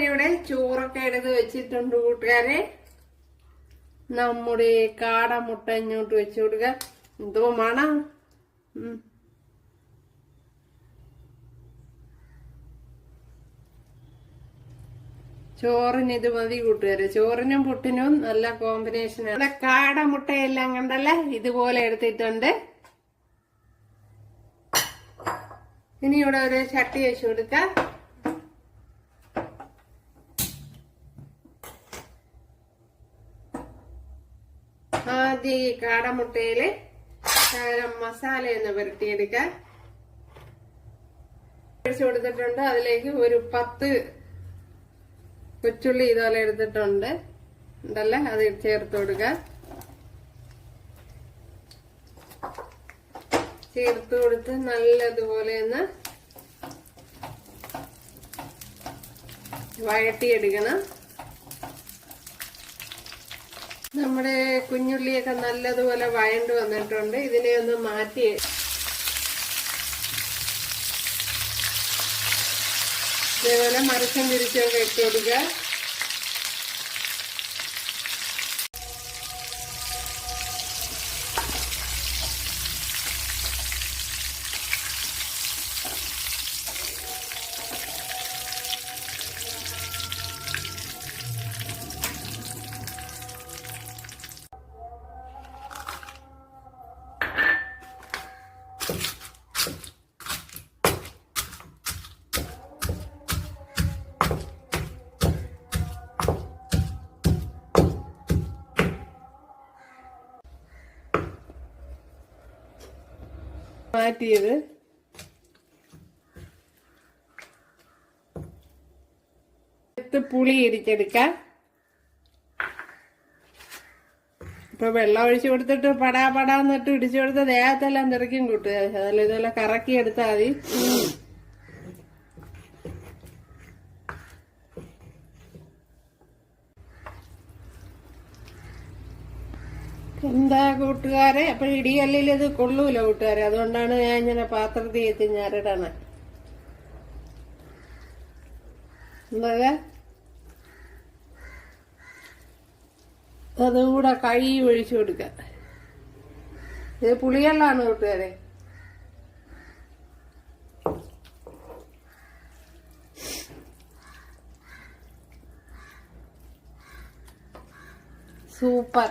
ഇവിടെ ചോറൊക്കെ എടുത്ത് വെച്ചിട്ടുണ്ട് കൂട്ടുകാരെ. നമ്മുടെ കാടമുട്ട ഇങ്ങോട്ട് വെച്ചു കൊടുക്ക. എന്തോ മണം. ചോറിന് ഇത് മതി കൂട്ടുകാരെ. ചോറിനും പുട്ടിനും നല്ല കോമ്പിനേഷനാണ്. ഇവിടെ കാടമുട്ടയെല്ലാം കണ്ടല്ലേ ഇതുപോലെ എടുത്തിട്ടുണ്ട്. ഇനി ഇവിടെ ഒരു ചട്ടി വെച്ചു കൊടുക്കാം. ആദ്യം ഈ കാടമുട്ടയില് മസാല ഒന്ന് പുരട്ടിയെടുക്കാം. ഒഴിച്ചു കൊടുത്തിട്ടുണ്ട്. അതിലേക്ക് ഒരു 10 കൊച്ചുള്ളി ഇതുപോലെ എടുത്തിട്ടുണ്ട് ഉണ്ടല്ലേ, അത് ചേർത്ത് കൊടുക്കാം. ചേർത്ത് കൊടുത്ത് നല്ലതുപോലെ ഒന്ന് വഴട്ടിയെടുക്കണം. നമ്മുടെ കുഞ്ഞുള്ളിയൊക്കെ നല്ലതുപോലെ വഴണ്ട് വന്നിട്ടുണ്ട്. ഇതിനെ ഒന്ന് മാറ്റി ഇതേപോലെ മറിച്ചും തിരിച്ചൊക്കെ ഇട്ട് കൊടുക്കുക. മാറ്റിയത് പുളി ഇരിച്ചെടുക്കാം. ഇപ്പൊ വെള്ളം ഒഴിച്ചു കൊടുത്തിട്ട് പടാന്നിട്ട് ഇടിച്ചു കൊടുത്ത ദേഹത്തെല്ലാം തെറിക്കും കൂട്ടുക. അതല്ല ഇതെല്ലാം കറക്കി എടുത്താൽ മതി. എന്താ കൂട്ടുകാരെ, അപ്പൊ ഇടികല്ലിൽ ഇത് കൊള്ളൂല കൂട്ടുകാരെ. അതുകൊണ്ടാണ് ഞാൻ ഇങ്ങനെ പാത്രത്തിൽ എത്തി ഞാറിടണ. എന്താ അതുകൂടെ കഴുകി ഒഴിച്ചു കൊടുക്ക. ഇത് പുളിവെള്ളമാണ് കൂട്ടുകാരെ. സൂപ്പർ.